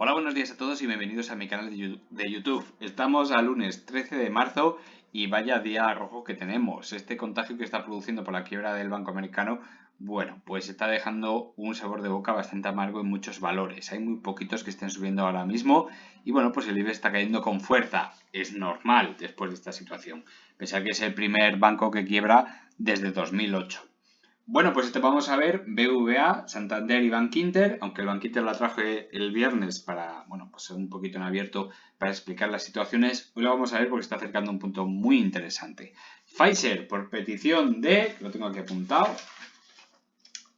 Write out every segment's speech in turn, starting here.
Hola, buenos días a todos y bienvenidos a mi canal de YouTube. Estamos a lunes 13 de marzo y vaya día rojo que tenemos. Este contagio que está produciendo por la quiebra del Banco Americano, bueno, pues está dejando un sabor de boca bastante amargo en muchos valores. Hay muy poquitos que estén subiendo ahora mismo y bueno, pues el IBEX está cayendo con fuerza. Es normal después de esta situación. Pensar que es el primer banco que quiebra desde 2008. Bueno, pues vamos a ver BVA, Santander y Bankinter, aunque el Bankinter la traje el viernes para, bueno, pues un poquito en abierto para explicar las situaciones. Hoy lo vamos a ver porque está acercando un punto muy interesante. Pfizer, por petición de, lo tengo aquí apuntado,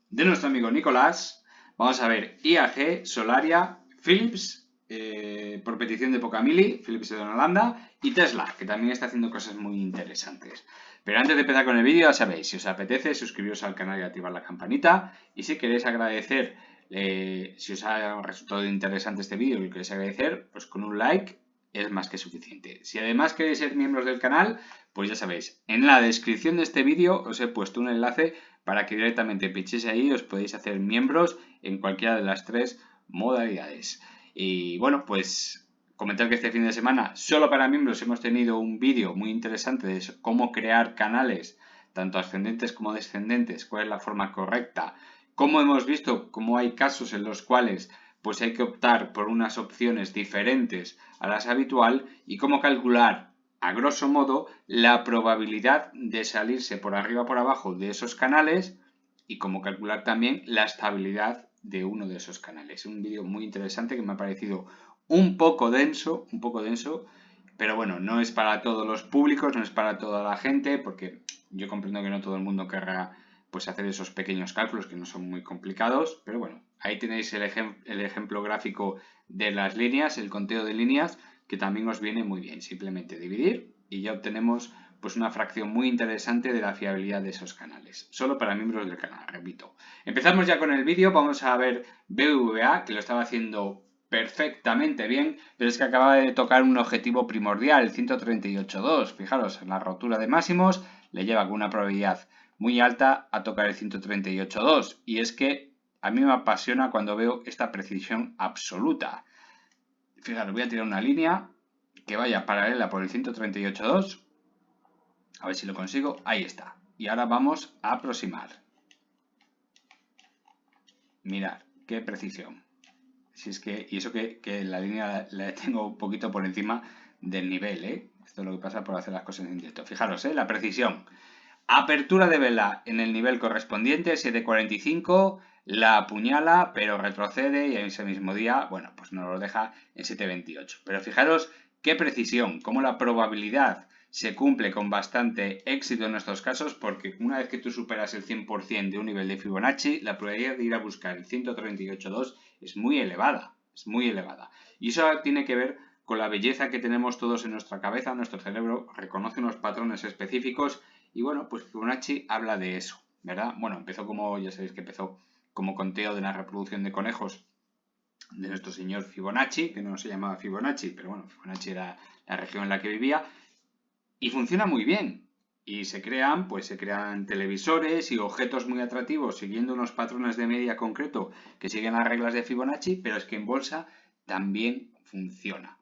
de nuestro amigo Nicolás. Vamos a ver IAG, Solaria, Philips, por petición de Pocamili, Philips de Holanda, y Tesla, que también está haciendo cosas muy interesantes. Pero antes de empezar con el vídeo, ya sabéis, si os apetece, suscribiros al canal y activar la campanita. Y si queréis agradecer, si os ha resultado interesante este vídeo y queréis agradecer, pues con un like es más que suficiente. Si además queréis ser miembros del canal, pues ya sabéis, en la descripción de este vídeo os he puesto un enlace para que directamente pinchéis ahí y os podéis hacer miembros en cualquiera de las tres modalidades. Y bueno, pues comentar que este fin de semana solo para miembros hemos tenido un vídeo muy interesante de cómo crear canales, tanto ascendentes como descendentes, cuál es la forma correcta, cómo hemos visto cómo hay casos en los cuales pues hay que optar por unas opciones diferentes a las habitual y cómo calcular a grosso modo la probabilidad de salirse por arriba o por abajo de esos canales y cómo calcular también la estabilidad de uno de esos canales. Un vídeo muy interesante que me ha parecido un poco denso, pero bueno, no es para todos los públicos, no es para toda la gente, porque yo comprendo que no todo el mundo querrá pues hacer esos pequeños cálculos que no son muy complicados, pero bueno, ahí tenéis el ejemplo gráfico de las líneas, el conteo de líneas, que también os viene muy bien. Simplemente dividir y ya obtenemos pues una fracción muy interesante de la fiabilidad de esos canales. Solo para miembros del canal, repito. Empezamos ya con el vídeo, vamos a ver BVA, que lo estaba haciendo perfectamente bien, pero es que acaba de tocar un objetivo primordial, el 138.2. Fijaros, en la rotura de máximos le lleva con una probabilidad muy alta a tocar el 138.2. Y es que a mí me apasiona cuando veo esta precisión absoluta. Fijaros, voy a tirar una línea que vaya paralela por el 138.2. A ver si lo consigo. Ahí está. Y ahora vamos a aproximar. Mirad, qué precisión. Si es que, y eso que la línea la tengo un poquito por encima del nivel, ¿eh? Esto es lo que pasa por hacer las cosas en directo. Fijaros, la precisión. Apertura de vela en el nivel correspondiente, 7.45, la apuñala, pero retrocede y en ese mismo día, bueno, pues nos lo deja en 7.28. Pero fijaros qué precisión, cómo la probabilidad se cumple con bastante éxito en nuestros casos, porque una vez que tú superas el 100% de un nivel de Fibonacci, la probabilidad de ir a buscar el 138.2 es muy elevada, Y eso tiene que ver con la belleza que tenemos todos en nuestra cabeza, nuestro cerebro reconoce unos patrones específicos y bueno, pues Fibonacci habla de eso, ¿verdad? Bueno, ya sabéis que empezó como conteo de la reproducción de conejos de nuestro señor Fibonacci, que no se llamaba Fibonacci, pero bueno, Fibonacci era la región en la que vivía, y funciona muy bien. Y se crean televisores y objetos muy atractivos siguiendo unos patrones de media concreto que siguen las reglas de Fibonacci, pero es que en bolsa también funciona.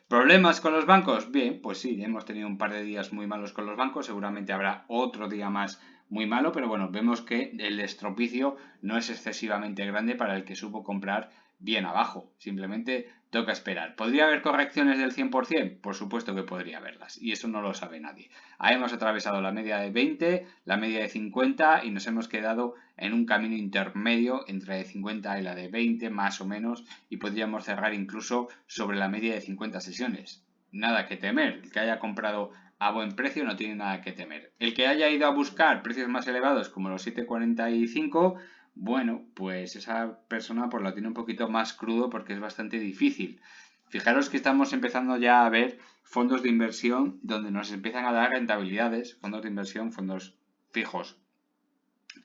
¿Problemas con los bancos? Bien, pues sí, hemos tenido un par de días muy malos con los bancos, seguramente habrá otro día más muy malo, pero bueno, vemos que el estropicio no es excesivamente grande para el que supo comprar bien abajo, simplemente toca esperar. ¿Podría haber correcciones del 100%? Por supuesto que podría haberlas, y eso no lo sabe nadie. Ahí hemos atravesado la media de 20, la media de 50 y nos hemos quedado en un camino intermedio entre la de 50 y la de 20, más o menos, y podríamos cerrar incluso sobre la media de 50 sesiones. Nada que temer, el que haya comprado a buen precio no tiene nada que temer. El que haya ido a buscar precios más elevados como los 7.45, bueno, pues esa persona pues lo tiene un poquito más crudo porque es bastante difícil. Fijaros que estamos empezando ya a ver fondos de inversión donde nos empiezan a dar rentabilidades, fondos de inversión, fondos fijos,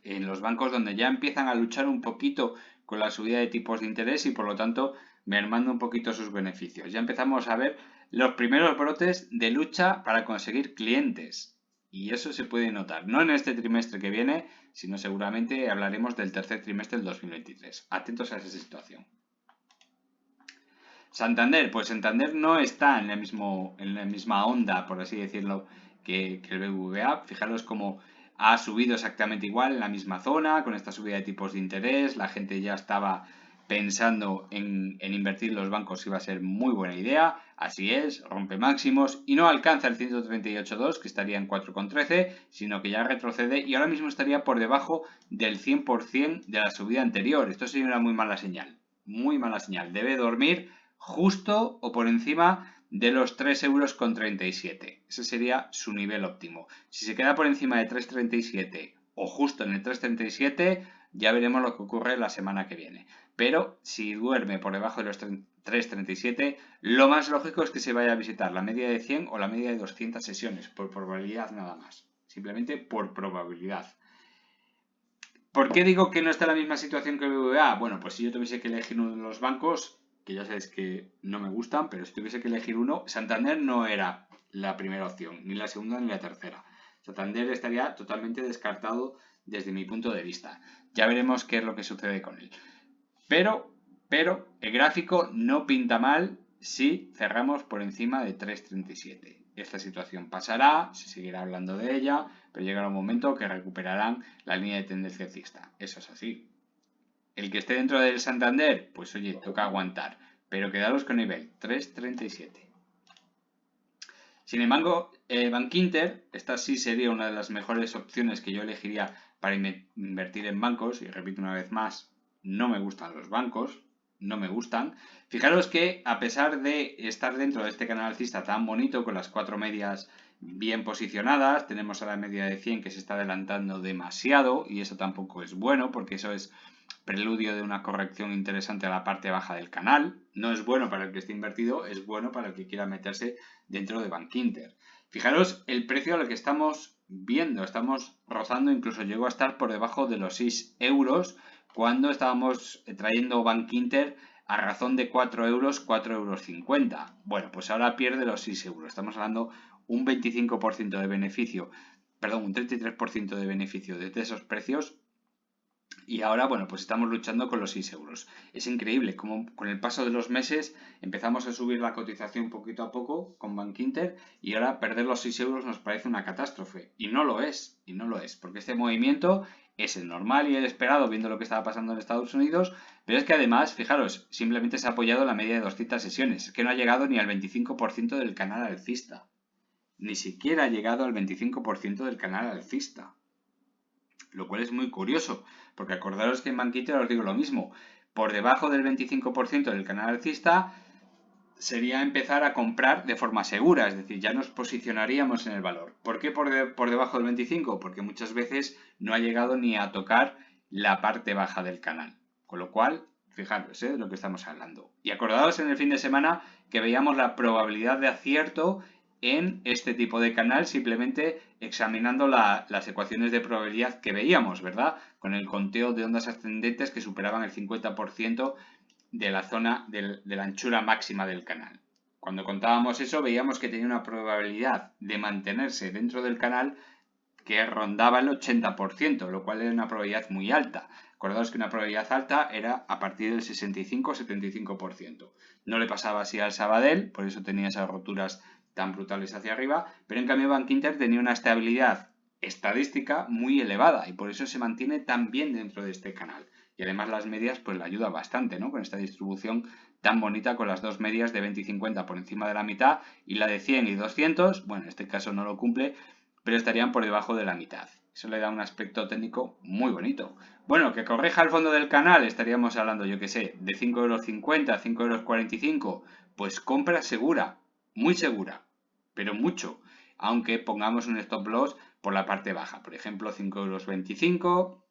en los bancos donde ya empiezan a luchar un poquito con la subida de tipos de interés y por lo tanto mermando un poquito sus beneficios. Ya empezamos a ver los primeros brotes de lucha para conseguir clientes y eso se puede notar, no en este trimestre que viene, sino seguramente hablaremos del tercer trimestre del 2023. Atentos a esa situación. Santander, pues Santander no está en la misma onda, por así decirlo, que el BBVA. Fijaros cómo ha subido exactamente igual en la misma zona, con esta subida de tipos de interés. La gente ya estaba pensando en invertir en los bancos, iba a ser muy buena idea. Así es, rompe máximos y no alcanza el 138.2, que estaría en 4,13, sino que ya retrocede y ahora mismo estaría por debajo del 100% de la subida anterior. Esto sería una muy mala señal. Muy mala señal. Debe dormir justo o por encima de los 3,37 €. Ese sería su nivel óptimo. Si se queda por encima de 3,37 o justo en el 3,37, ya veremos lo que ocurre la semana que viene. Pero si duerme por debajo de los 3,37, lo más lógico es que se vaya a visitar la media de 100 o la media de 200 sesiones, por probabilidad nada más. Simplemente por probabilidad. ¿Por qué digo que no está en la misma situación que el BBVA? Bueno, pues si yo tuviese que elegir uno de los bancos, que ya sabéis que no me gustan, pero si tuviese que elegir uno, Santander no era la primera opción, ni la segunda ni la tercera. Santander estaría totalmente descartado desde mi punto de vista. Ya veremos qué es lo que sucede con él. Pero el gráfico no pinta mal si cerramos por encima de 3,37. Esta situación pasará, se seguirá hablando de ella, pero llegará un momento que recuperarán la línea de tendencia alcista. Eso es así. El que esté dentro del Santander, pues oye, toca aguantar, pero quedaros con nivel 3,37. Sin embargo, Bankinter, esta sí sería una de las mejores opciones que yo elegiría para invertir en bancos, y repito una vez más, no me gustan los bancos, no me gustan. Fijaros que a pesar de estar dentro de este canal alcista tan bonito, con las 4 medias bien posicionadas, tenemos a la media de 100 que se está adelantando demasiado, y eso tampoco es bueno, porque eso es preludio de una corrección interesante a la parte baja del canal. No es bueno para el que esté invertido, es bueno para el que quiera meterse dentro de Bankinter. Fijaros el precio al que estamos viendo, estamos rozando, incluso llegó a estar por debajo de los 6 € cuando estábamos trayendo Bankinter a razón de 4 €, 4,50 €. Bueno, pues ahora pierde los 6 €. Estamos hablando un 25% de beneficio, perdón, un 33% de beneficio desde esos precios. Y ahora, bueno, pues estamos luchando con los 6 €. Es increíble cómo con el paso de los meses empezamos a subir la cotización poquito a poco con Bankinter y ahora perder los 6 € nos parece una catástrofe. Y no lo es, porque este movimiento es el normal y el esperado viendo lo que estaba pasando en Estados Unidos, pero es que además, fijaros, simplemente se ha apoyado la media de 200 sesiones, es que no ha llegado ni al 25% del canal alcista. Ni siquiera ha llegado al 25% del canal alcista. Lo cual es muy curioso, porque acordaros que en Bankinter os digo lo mismo, por debajo del 25% del canal alcista sería empezar a comprar de forma segura, es decir, ya nos posicionaríamos en el valor. ¿Por qué por debajo del 25%? Porque muchas veces no ha llegado ni a tocar la parte baja del canal, con lo cual, fijaros de lo que estamos hablando. Y acordaos en el fin de semana que veíamos la probabilidad de acierto en este tipo de canal simplemente examinando las ecuaciones de probabilidad que veíamos, ¿verdad? Con el conteo de ondas ascendentes que superaban el 50% de la zona de la anchura máxima del canal. Cuando contábamos eso veíamos que tenía una probabilidad de mantenerse dentro del canal que rondaba el 80%, lo cual era una probabilidad muy alta. Acordaos que una probabilidad alta era a partir del 65-75%. No le pasaba así al Sabadell, por eso tenía esas roturas tan brutales hacia arriba, pero en cambio Bankinter tenía una estabilidad estadística muy elevada y por eso se mantiene tan bien dentro de este canal. Y además las medias pues le ayuda bastante, ¿no? Con esta distribución tan bonita con las dos medias de 20 y 50 por encima de la mitad y la de 100 y 200, bueno, en este caso no lo cumple, pero estarían por debajo de la mitad. Eso le da un aspecto técnico muy bonito. Bueno, que corrija el fondo del canal, estaríamos hablando, yo que sé, de 5,50 €, 5,45 €, pues compra segura, muy segura, pero mucho, aunque pongamos un stop loss por la parte baja, por ejemplo 5,25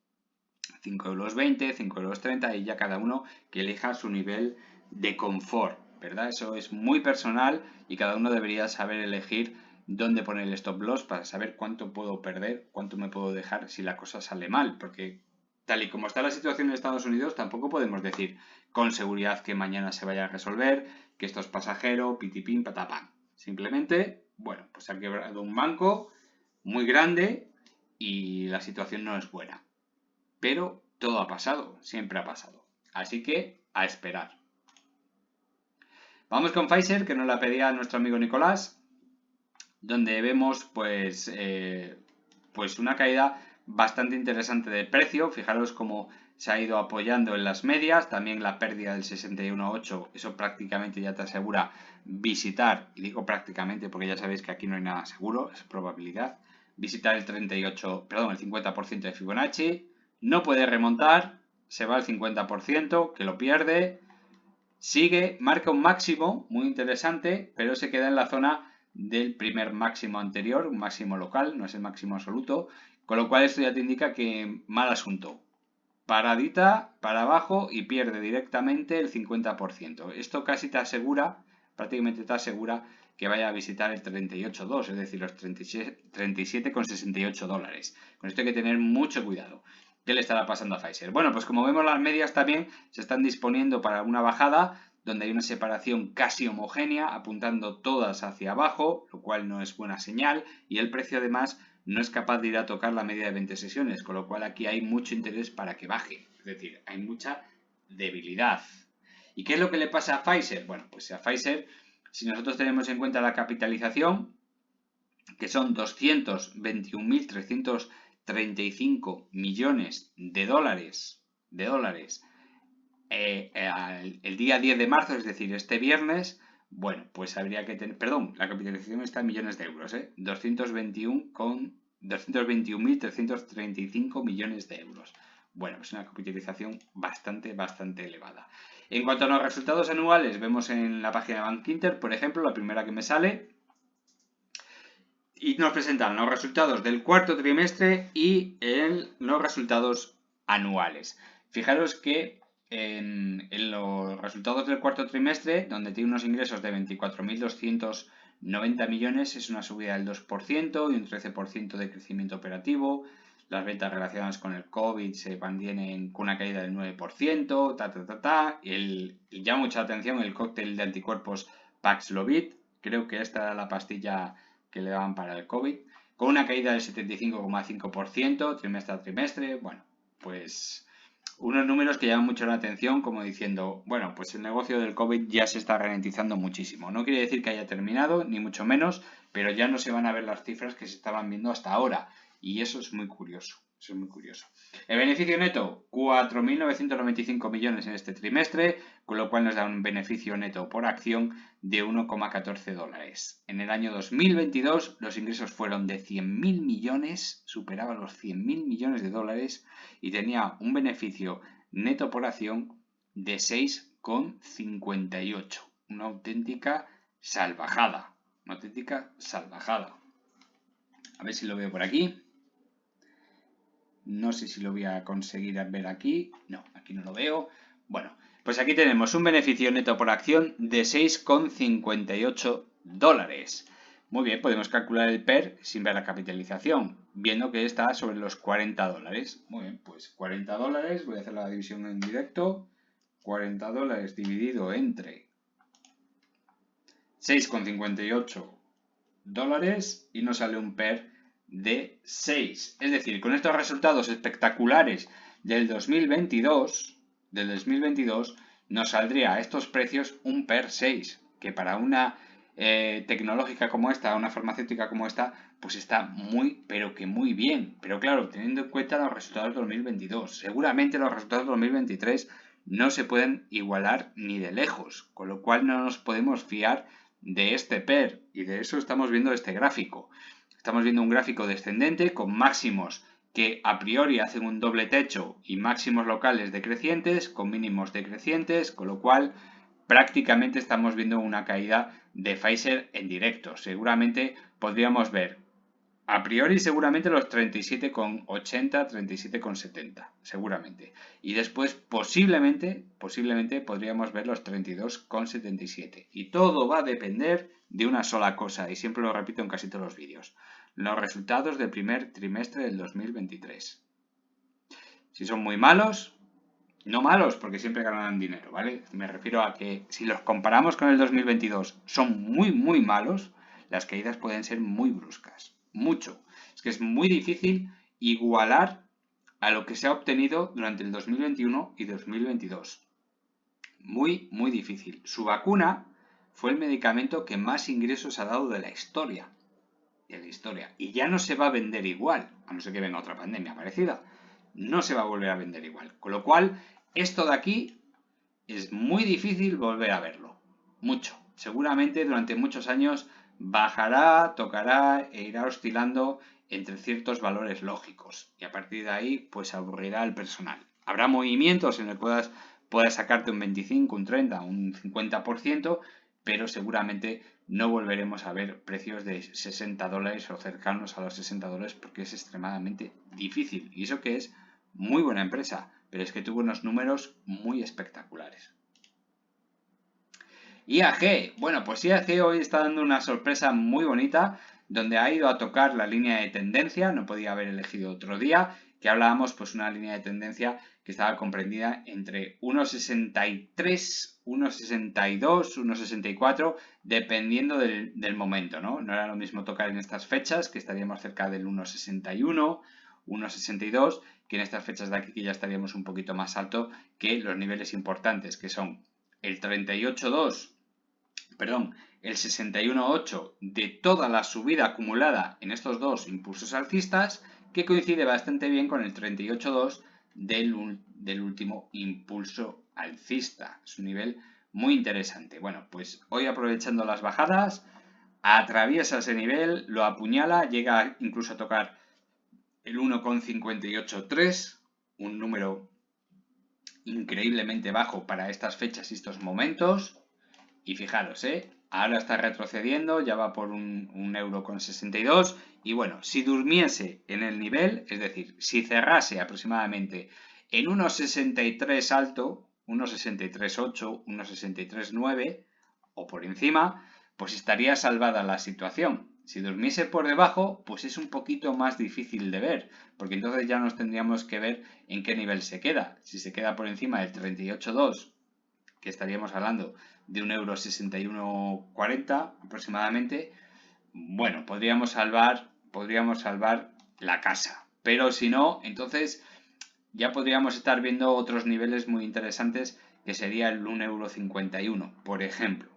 €, 5,20 €, 5,30 € y ya cada uno que elija su nivel de confort, ¿verdad? Eso es muy personal y cada uno debería saber elegir dónde poner el stop loss para saber cuánto puedo perder, cuánto me puedo dejar si la cosa sale mal, porque tal y como está la situación en Estados Unidos, tampoco podemos decir con seguridad que mañana se vaya a resolver, que esto es pasajero, pitipín, patapán. Simplemente, bueno, pues ha quebrado un banco muy grande y la situación no es buena. Pero todo ha pasado, siempre ha pasado. Así que a esperar. Vamos con Pfizer, que nos la pedía nuestro amigo Nicolás, donde vemos pues una caída bastante interesante de precio. Fijaros cómo se ha ido apoyando en las medias, también la pérdida del 61.8, eso prácticamente ya te asegura visitar, y digo prácticamente porque ya sabéis que aquí no hay nada seguro, es probabilidad, visitar el 38, perdón, el 50% de Fibonacci, no puede remontar, se va al 50%, que lo pierde, sigue, marca un máximo muy interesante, pero se queda en la zona del primer máximo anterior, un máximo local, no es el máximo absoluto, con lo cual esto ya te indica que mal asunto. Paradita para abajo y pierde directamente el 50%. Esto casi te asegura, prácticamente te asegura que vaya a visitar el 38.2, es decir, los 37,68 dólares. Con esto hay que tener mucho cuidado. ¿Qué le estará pasando a Pfizer? Bueno, pues como vemos las medias también se están disponiendo para una bajada donde hay una separación casi homogénea apuntando todas hacia abajo, lo cual no es buena señal, y el precio además no es capaz de ir a tocar la media de 20 sesiones, con lo cual aquí hay mucho interés para que baje, es decir, hay mucha debilidad. ¿Y qué es lo que le pasa a Pfizer? Bueno, pues a Pfizer, si nosotros tenemos en cuenta la capitalización, que son 221.335 millones de dólares, el día 10 de marzo, es decir, este viernes, bueno, pues habría que tener, perdón, la capitalización está en millones de euros, 221.335 millones de euros. Bueno, es una capitalización bastante elevada. En cuanto a los resultados anuales, vemos en la página de Bankinter, por ejemplo, la primera que me sale, y nos presentan los resultados del cuarto trimestre y los resultados anuales. Fijaros que en los resultados del cuarto trimestre, donde tiene unos ingresos de 24.290 millones, es una subida del 2% y un 13% de crecimiento operativo. Las ventas relacionadas con el COVID se mantienen con una caída del 9%, y llama mucha atención el cóctel de anticuerpos Paxlovid. Creo que esta era la pastilla que le daban para el COVID, con una caída del 75,5% trimestre a trimestre. Bueno, pues unos números que llaman mucho la atención, como diciendo, bueno, pues el negocio del COVID ya se está ralentizando muchísimo. No quiere decir que haya terminado, ni mucho menos, pero ya no se van a ver las cifras que se estaban viendo hasta ahora. Y eso es muy curioso. Eso es muy curioso. El beneficio neto, 4.995 millones en este trimestre, con lo cual nos da un beneficio neto por acción de 1,14 dólares. En el año 2022 los ingresos fueron de 100.000 millones, superaba los 100.000 millones de dólares y tenía un beneficio neto por acción de 6,58. Una auténtica salvajada. Una auténtica salvajada. A ver si lo veo por aquí. No sé si lo voy a conseguir ver aquí. No, aquí no lo veo. Bueno, pues aquí tenemos un beneficio neto por acción de 6,58 dólares. Muy bien, podemos calcular el PER sin ver la capitalización, viendo que está sobre los 40 dólares. Muy bien, pues 40 dólares, voy a hacer la división en directo. 40 dólares dividido entre 6,58 dólares y nos sale un PER de 6. Es decir, con estos resultados espectaculares del 2022, nos saldría a estos precios un PER 6, que para una tecnológica como esta, una farmacéutica como esta, pues está muy, pero que muy bien. Pero claro, teniendo en cuenta los resultados del 2022, seguramente los resultados del 2023 no se pueden igualar ni de lejos, con lo cual no nos podemos fiar de este PER, y de eso estamos viendo este gráfico. Estamos viendo un gráfico descendente con máximos que a priori hacen un doble techo y máximos locales decrecientes con mínimos decrecientes, con lo cual prácticamente estamos viendo una caída de Pfizer en directo. Seguramente podríamos ver a priori seguramente los 37,80, 37,70, seguramente. Y después posiblemente podríamos ver los 32,77. Y todo va a depender de una sola cosa, y siempre lo repito en casi todos los vídeos. Los resultados del primer trimestre del 2023. Si son muy malos, no malos porque siempre ganarán dinero, ¿vale? Me refiero a que si los comparamos con el 2022 son muy malos, las caídas pueden ser muy bruscas. Mucho. Es que es muy difícil igualar a lo que se ha obtenido durante el 2021 y 2022. Muy difícil. Su vacuna fue el medicamento que más ingresos ha dado de la historia. Y ya no se va a vender igual, a no ser que venga otra pandemia parecida. No se va a volver a vender igual. Con lo cual, esto de aquí es muy difícil volver a verlo. Mucho. Seguramente durante muchos años bajará, tocará e irá oscilando entre ciertos valores lógicos. Y a partir de ahí, pues aburrirá al personal. Habrá movimientos en los que puedas sacarte un 25, un 30, un 50%, pero seguramente no volveremos a ver precios de $60 o cercanos a los $60 porque es extremadamente difícil. Y eso que es muy buena empresa, pero es que tuvo unos números muy espectaculares. IAG, bueno, pues IAG hoy está dando una sorpresa muy bonita, donde ha ido a tocar la línea de tendencia, no podía haber elegido otro día, que hablábamos pues una línea de tendencia que estaba comprendida entre 1,63, 1,62, 1,64, dependiendo del momento, ¿no? No era lo mismo tocar en estas fechas, que estaríamos cerca del 1,61, 1,62, que en estas fechas de aquí que ya estaríamos un poquito más alto que los niveles importantes, que son el 38,2, perdón, el 61,8 de toda la subida acumulada en estos dos impulsos alcistas, que coincide bastante bien con el 38,2 del último impulso alcista. Es un nivel muy interesante. Bueno, pues hoy aprovechando las bajadas, atraviesa ese nivel, lo apuñala, llega incluso a tocar el 1,583, un número increíblemente bajo para estas fechas y estos momentos. Y fijaros, ahora está retrocediendo, ya va por un 1,62 €. Y bueno, si durmiese en el nivel, es decir, si cerrase aproximadamente en 1,63 alto, 1,63,8, 1,63,9 o por encima, pues estaría salvada la situación. Si durmiese por debajo, pues es un poquito más difícil de ver, porque entonces ya nos tendríamos que ver en qué nivel se queda. Si se queda por encima del 38,2, que estaríamos hablando de 1,6140 € aproximadamente, bueno, podríamos salvar la casa. Pero si no, entonces ya podríamos estar viendo otros niveles muy interesantes, que sería el 1,51 €, por ejemplo.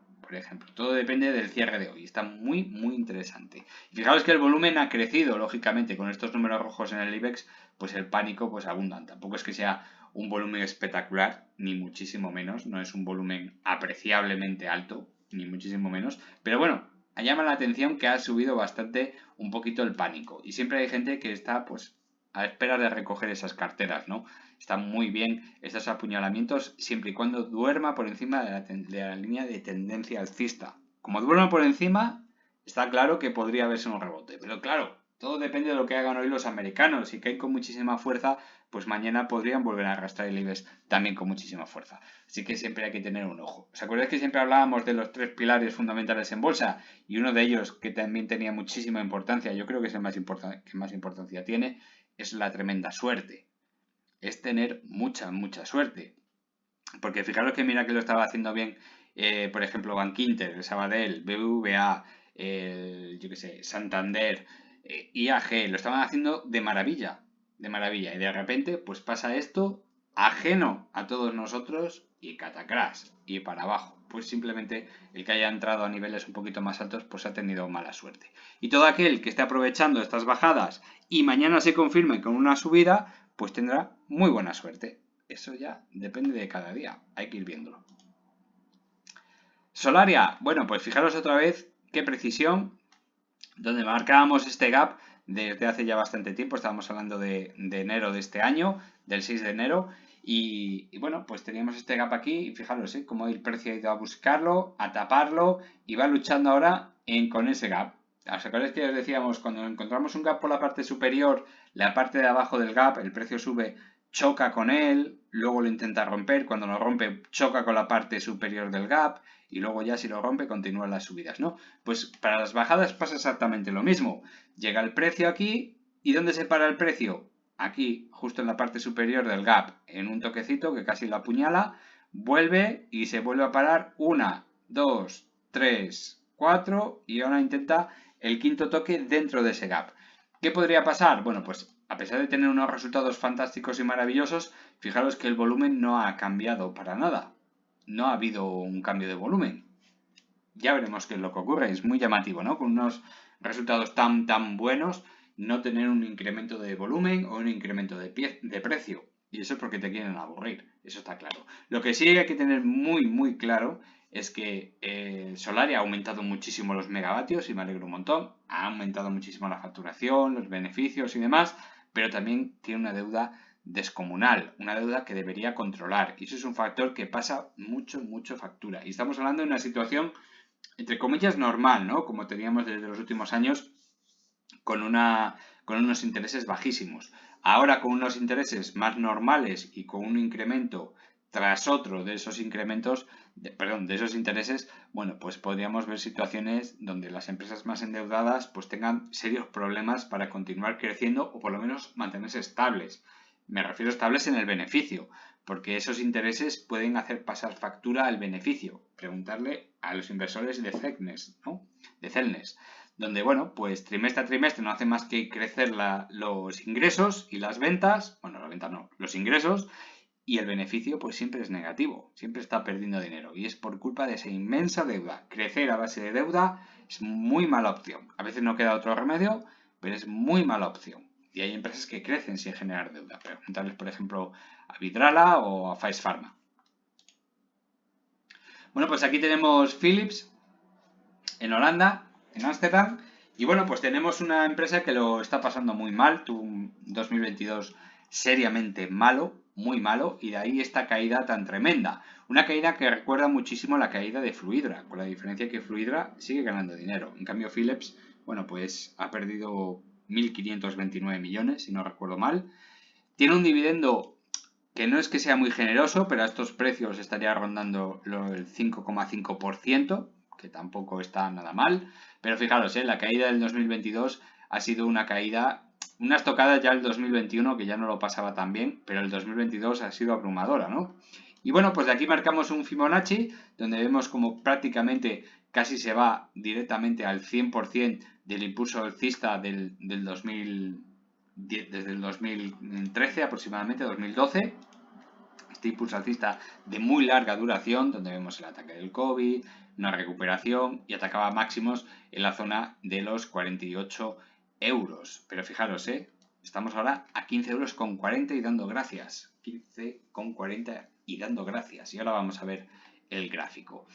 Todo depende del cierre de hoy. Está muy, muy interesante. Fijaos que el volumen ha crecido, lógicamente, con estos números rojos en el IBEX, pues el pánico pues abundan. Tampoco es que sea un volumen espectacular, ni muchísimo menos. No es un volumen apreciablemente alto, ni muchísimo menos. Pero bueno, llama la atención que ha subido bastante un poquito el pánico. Y siempre hay gente que está pues a espera de recoger esas carteras, ¿no? Están muy bien estos apuñalamientos siempre y cuando duerma por encima de la línea de tendencia alcista. Como duerma por encima, está claro que podría haberse un rebote. Pero claro, todo depende de lo que hagan hoy los americanos. Si caen con muchísima fuerza, pues mañana podrían volver a arrastrar el IBEX también con muchísima fuerza. Así que siempre hay que tener un ojo. ¿Os acordáis que siempre hablábamos de los 3 pilares fundamentales en bolsa? Y uno de ellos que también tenía muchísima importancia, yo creo que es el que más importancia tiene, es la tremenda suerte. Es tener mucha, mucha suerte. Porque fijaros que mira que lo estaba haciendo bien, por ejemplo, Bankinter, el Sabadell, BBVA, yo qué sé, Santander, IAG, lo estaban haciendo de maravilla, de maravilla. Y de repente, pues pasa esto, ajeno a todos nosotros, y catacrás, y para abajo. Pues simplemente el que haya entrado a niveles un poquito más altos, pues ha tenido mala suerte. Y todo aquel que esté aprovechando estas bajadas y mañana se confirme con una subida, pues tendrá muy buena suerte. Eso ya depende de cada día, hay que ir viéndolo. Solaria, bueno, pues fijaros otra vez qué precisión, donde marcábamos este gap desde hace ya bastante tiempo, estábamos hablando de enero de este año, del 6 de enero, y bueno, pues teníamos este gap aquí, y fijaros, cómo el precio ha ido a buscarlo, a taparlo, y va luchando ahora con ese gap. ¿Os acordáis que os decíamos, cuando encontramos un gap por la parte superior, la parte de abajo del gap, el precio sube, choca con él, luego lo intenta romper, cuando lo rompe choca con la parte superior del gap y luego ya si lo rompe continúan las subidas, ¿no? Pues para las bajadas pasa exactamente lo mismo. Llega el precio aquí y ¿dónde se para el precio? Aquí, justo en la parte superior del gap, en un toquecito que casi lo apuñala, vuelve y se vuelve a parar 1, 2, 3, 4 y ahora intenta el quinto toque dentro de ese gap. ¿Qué podría pasar? Bueno, pues a pesar de tener unos resultados fantásticos y maravillosos, fijaros que el volumen no ha cambiado para nada. No ha habido un cambio de volumen. ya veremos qué es lo que ocurre. Es muy llamativo, ¿no? Con unos resultados tan buenos, no tener un incremento de volumen o un incremento de precio. Y eso es porque te quieren aburrir, eso está claro. Lo que sí hay que tener muy claro es que Solari ha aumentado muchísimo los megavatios y me alegro un montón. Ha aumentado muchísimo la facturación, los beneficios y demás, pero también tiene una deuda descomunal, una deuda que debería controlar. Y eso es un factor que pasa mucho factura. Y estamos hablando de una situación, entre comillas, normal, ¿no? Como teníamos desde los últimos años, con unos intereses bajísimos. Ahora con unos intereses más normales y con un incremento tras otro de esos incrementos, de esos intereses, bueno, pues podríamos ver situaciones donde las empresas más endeudadas pues tengan serios problemas para continuar creciendo o por lo menos mantenerse estables. Me refiero a estables en el beneficio, porque esos intereses pueden hacer pasar factura al beneficio. Preguntarle a los inversores de Celnes, ¿no? De Celnes, donde, bueno, pues trimestre a trimestre no hace más que crecer los ingresos y las ventas, bueno, las ventas no, los ingresos, y el beneficio pues siempre es negativo, siempre está perdiendo dinero, y es por culpa de esa inmensa deuda. Crecer a base de deuda es muy mala opción. A veces no queda otro remedio, pero es muy mala opción. Y hay empresas que crecen sin generar deuda. Preguntarles, por ejemplo, a Vidrala o a Faes Pharma. Bueno, pues aquí tenemos Philips en Holanda, en Ámsterdam. Y bueno, pues tenemos una empresa que lo está pasando muy mal, tuvo un 2022 seriamente malo, muy malo, y de ahí esta caída tan tremenda. Una caída que recuerda muchísimo a la caída de Fluidra, con la diferencia que Fluidra sigue ganando dinero. En cambio, Philips, bueno, pues ha perdido 1.529 millones, si no recuerdo mal. Tiene un dividendo que no es que sea muy generoso, pero a estos precios estaría rondando el 5,5%, que tampoco está nada mal. Pero fijaros, la caída del 2022 ha sido una caída, una estocada ya el 2021, que ya no lo pasaba tan bien, pero el 2022 ha sido abrumadora, ¿no? Y bueno, pues de aquí marcamos un Fibonacci, donde vemos como prácticamente casi se va directamente al 100% del impulso alcista del 2000, desde el 2013 aproximadamente, 2012. Este impulso alcista de muy larga duración, donde vemos el ataque del COVID, una recuperación y atacaba máximos en la zona de los 48 euros. Pero fijaros, estamos ahora a 15 euros con 40 y dando gracias. 15,40 y dando gracias. Y ahora vamos a ver el gráfico.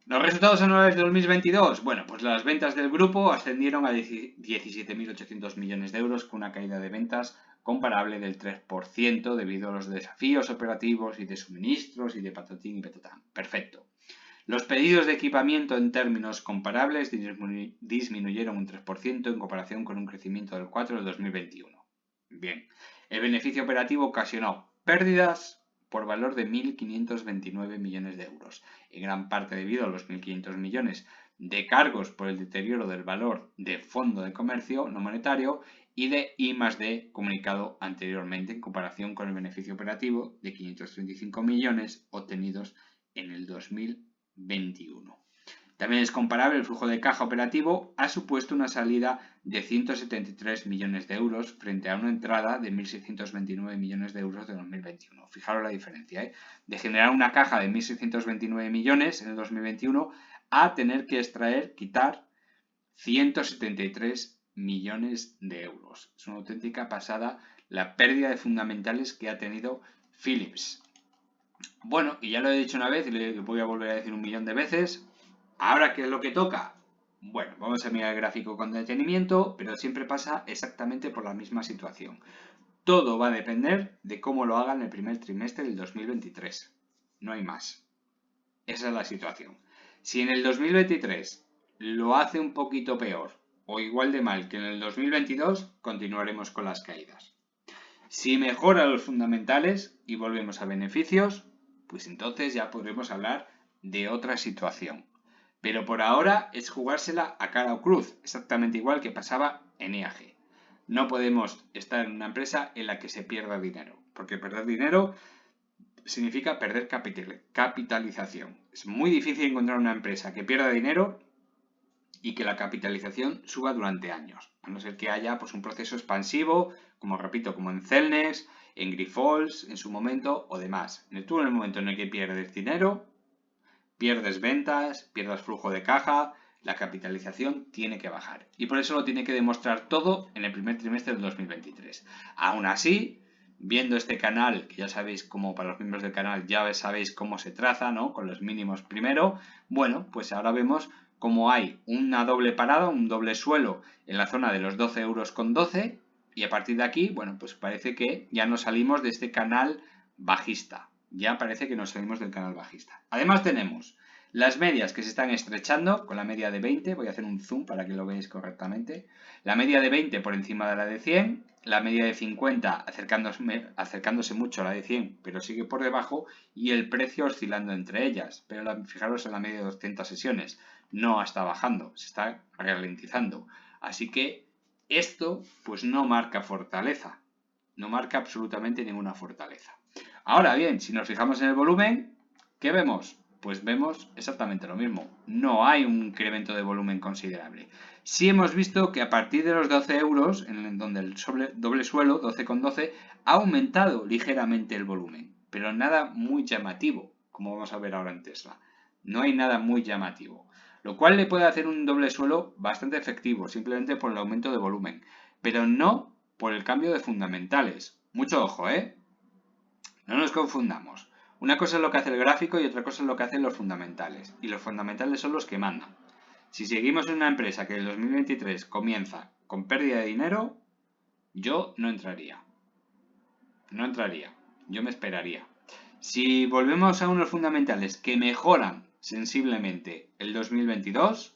Los resultados anuales de 2022. Bueno, pues las ventas del grupo ascendieron a 17.800 millones de euros con una caída de ventas comparable del 3% debido a los desafíos operativos y de suministros y de patatín y patatán. Perfecto. Los pedidos de equipamiento en términos comparables disminuyeron un 3% en comparación con un crecimiento del 4% del 2021. Bien. El beneficio operativo ocasionó pérdidas por valor de 1.529 millones de euros, en gran parte debido a los 1.500 millones de cargos por el deterioro del valor de fondo de comercio no monetario y de I+D comunicado anteriormente en comparación con el beneficio operativo de 535 millones obtenidos en el 2021. También es comparable el flujo de caja operativo ha supuesto una salida de 173 millones de euros frente a una entrada de 1.629 millones de euros de 2021. Fijaros la diferencia, de generar una caja de 1.629 millones en el 2021 a tener que quitar 173 millones de euros. Es una auténtica pasada la pérdida de fundamentales que ha tenido Philips. Bueno, y ya lo he dicho una vez y lo voy a volver a decir 1.000.000 de veces. ¿Ahora qué es lo que toca? Bueno, vamos a mirar el gráfico con detenimiento, pero siempre pasa exactamente por la misma situación. Todo va a depender de cómo lo hagan el primer trimestre del 2023. No hay más. Esa es la situación. Si en el 2023 lo hace un poquito peor o igual de mal que en el 2022, continuaremos con las caídas. Si mejora los fundamentales y volvemos a beneficios, pues entonces ya podremos hablar de otra situación. Pero por ahora es jugársela a cara o cruz, exactamente igual que pasaba en IAG. No podemos estar en una empresa en la que se pierda dinero, porque perder dinero significa perder capitalización. Es muy difícil encontrar una empresa que pierda dinero y que la capitalización suba durante años, a no ser que haya pues, un proceso expansivo, como repito, como en Celnes, en Grifols, en su momento o demás. Tú en el momento en el que pierdes dinero, pierdes ventas, pierdas flujo de caja, la capitalización tiene que bajar. Y por eso lo tiene que demostrar todo en el primer trimestre del 2023. Aún así, viendo este canal, que ya sabéis cómo para los miembros del canal ya sabéis cómo se traza, ¿no? Con los mínimos primero, bueno, pues ahora vemos cómo hay una doble parada, un doble suelo en la zona de los 12,12 € y a partir de aquí, bueno, pues parece que ya nos salimos de este canal bajista. Ya parece que nos salimos del canal bajista. Además tenemos las medias que se están estrechando con la media de 20, voy a hacer un zoom para que lo veáis correctamente. La media de 20 por encima de la de 100, la media de 50 acercándose mucho a la de 100, pero sigue por debajo, y el precio oscilando entre ellas. Pero fijaros en la media de 200 sesiones, no está bajando, se está ralentizando. Así que esto pues no marca fortaleza, no marca absolutamente ninguna fortaleza. Ahora bien, si nos fijamos en el volumen, ¿qué vemos? Pues vemos exactamente lo mismo. No hay un incremento de volumen considerable. Sí hemos visto que a partir de los 12 €, en donde el doble suelo, 12,12, ha aumentado ligeramente el volumen, pero nada muy llamativo, como vamos a ver ahora en Tesla. No hay nada muy llamativo, lo cual le puede hacer un doble suelo bastante efectivo, simplemente por el aumento de volumen, pero no por el cambio de fundamentales. Mucho ojo, ¿eh? No nos confundamos. Una cosa es lo que hace el gráfico y otra cosa es lo que hacen los fundamentales. Y los fundamentales son los que mandan. Si seguimos en una empresa que en el 2023 comienza con pérdida de dinero, yo no entraría. No entraría. Yo me esperaría. Si volvemos a unos fundamentales que mejoran sensiblemente el 2022,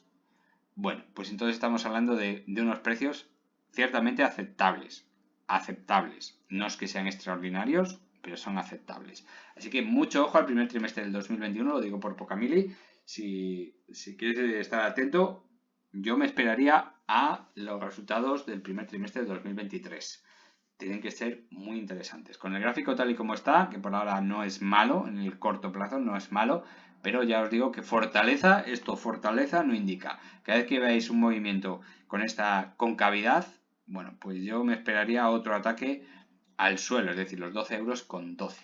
bueno, pues entonces estamos hablando de unos precios ciertamente aceptables. Aceptables. No es que sean extraordinarios, pero son aceptables. Así que mucho ojo al primer trimestre del 2021, lo digo por poca mili. Si quieres estar atento, yo me esperaría a los resultados del primer trimestre del 2023. Tienen que ser muy interesantes. Con el gráfico tal y como está, que por ahora no es malo, en el corto plazo no es malo, pero ya os digo que fortaleza no indica. Cada vez que veáis un movimiento con esta concavidad, bueno, pues yo me esperaría otro ataque al suelo, es decir, los 12,12 €.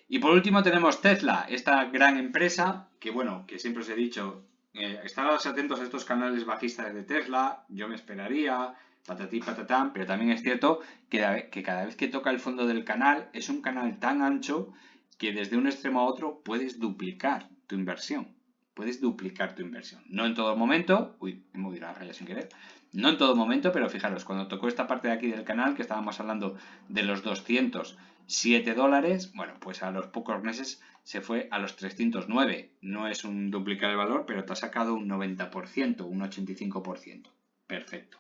Y por último tenemos Tesla, esta gran empresa que, bueno, que siempre os he dicho, estaros atentos a estos canales bajistas de Tesla, yo me esperaría, patatí patatán, pero también es cierto que cada vez que toca el fondo del canal es un canal tan ancho que desde un extremo a otro puedes duplicar tu inversión. Puedes duplicar tu inversión. No en todo momento, uy, me he movido la raya sin querer, no en todo momento, pero fijaros, cuando tocó esta parte de aquí del canal, que estábamos hablando de los 207 $, bueno, pues a los pocos meses se fue a los 309. No es un duplicar el valor, pero te ha sacado un 90%, un 85%. Perfecto.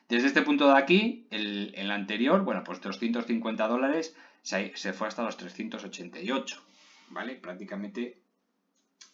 Desde este punto de aquí, el anterior, bueno, pues 250 $, se fue hasta los 388, ¿vale? Prácticamente,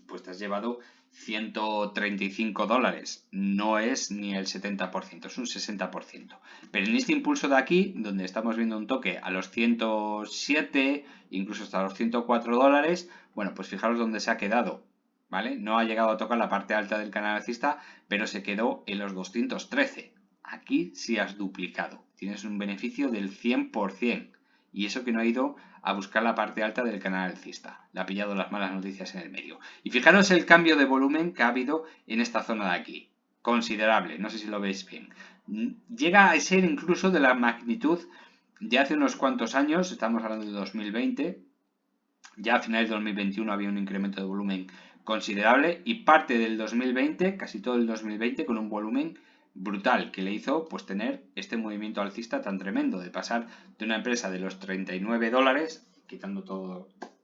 pues te has llevado 135 $. No es ni el 70%, es un 60%. Pero en este impulso de aquí, donde estamos viendo un toque a los 107, incluso hasta los 104 $, bueno, pues fijaros dónde se ha quedado, ¿vale? No ha llegado a tocar la parte alta del canal alcista, pero se quedó en los 213. Aquí sí has duplicado. Tienes un beneficio del 100%. Y eso que no ha ido a buscar la parte alta del canal alcista. Le ha pillado las malas noticias en el medio. Y fijaros el cambio de volumen que ha habido en esta zona de aquí. Considerable. No sé si lo veis bien. Llega a ser incluso de la magnitud de hace unos cuantos años. Estamos hablando de 2020. Ya a finales de 2021 había un incremento de volumen considerable. Y parte del 2020, casi todo el 2020, con un volumen brutal que le hizo pues tener este movimiento alcista tan tremendo de pasar de una empresa de los 39 $, quitando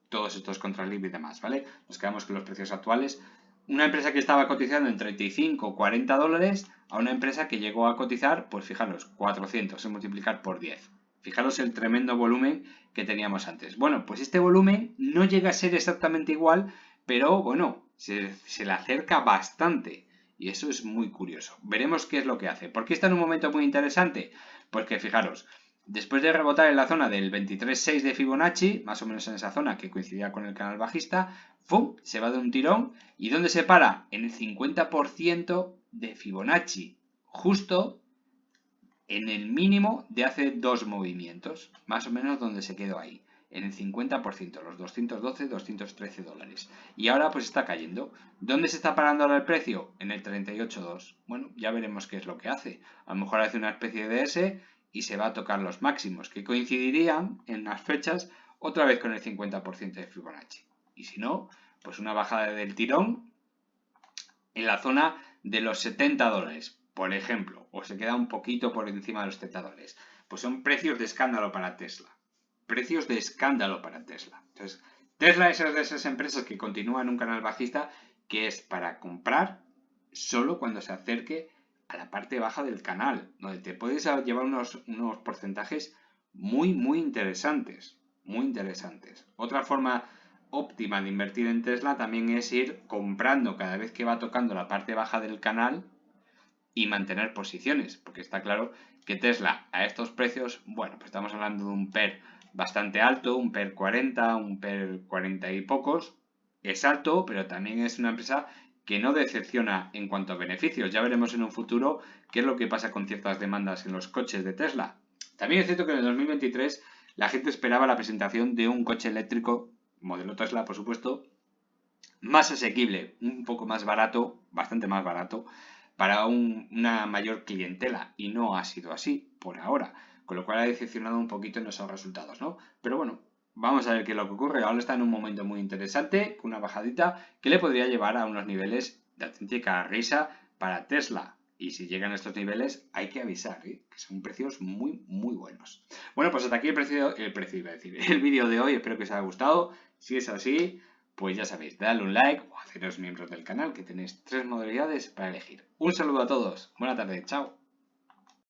todos estos contralib y demás, ¿vale? Nos quedamos con los precios actuales. Una empresa que estaba cotizando en 35 o 40 $, a una empresa que llegó a cotizar, pues fijaros, 400, es multiplicar por 10. Fijaros el tremendo volumen que teníamos antes. Bueno, pues este volumen no llega a ser exactamente igual, pero bueno, se le acerca bastante. Y eso es muy curioso. Veremos qué es lo que hace. ¿Por qué está en un momento muy interesante? Pues que fijaros, después de rebotar en la zona del 23,6 de Fibonacci, más o menos en esa zona que coincidía con el canal bajista, ¡fum!, se va de un tirón. ¿Y dónde se para? En el 50% de Fibonacci. Justo en el mínimo de hace dos movimientos. Más o menos donde se quedó ahí. en el 50%, los 212, 213 dólares. Y ahora pues está cayendo. ¿Dónde se está parando ahora el precio? En el 38.2. Bueno, ya veremos qué es lo que hace. A lo mejor hace una especie de S y se va a tocar los máximos, que coincidirían en las fechas otra vez con el 50% de Fibonacci. Y si no, pues una bajada del tirón en la zona de los 70 dólares, por ejemplo, o se queda un poquito por encima de los 70 dólares. Pues son precios de escándalo para Tesla. Precios de escándalo para Tesla. Entonces, Tesla es de esas empresas que continúan un canal bajista que es para comprar solo cuando se acerque a la parte baja del canal, donde te puedes llevar unos porcentajes muy interesantes. Muy interesantes. Otra forma óptima de invertir en Tesla también es ir comprando cada vez que va tocando la parte baja del canal y mantener posiciones, porque está claro que Tesla a estos precios, bueno, pues estamos hablando de un PER bastante alto, un PER 40, un PER 40 y pocos, es alto, pero también es una empresa que no decepciona en cuanto a beneficios. Ya veremos en un futuro qué es lo que pasa con ciertas demandas en los coches de Tesla. También es cierto que en el 2023 la gente esperaba la presentación de un coche eléctrico, modelo Tesla por supuesto, más asequible, un poco más barato, bastante más barato, para una mayor clientela. Y no ha sido así por ahora. Con lo cual ha decepcionado un poquito en esos resultados, ¿no? Pero bueno, vamos a ver qué es lo que ocurre. Ahora está en un momento muy interesante, con una bajadita que le podría llevar a unos niveles de auténtica risa para Tesla. Y si llegan a estos niveles, hay que avisar, ¿eh? Que son precios muy buenos. Bueno, pues hasta aquí el precio iba a decir, el vídeo de hoy. Espero que os haya gustado. Si es así, pues ya sabéis, dadle un like o haceros miembros del canal, que tenéis 3 modalidades para elegir. Un saludo a todos. Buena tarde. Chao.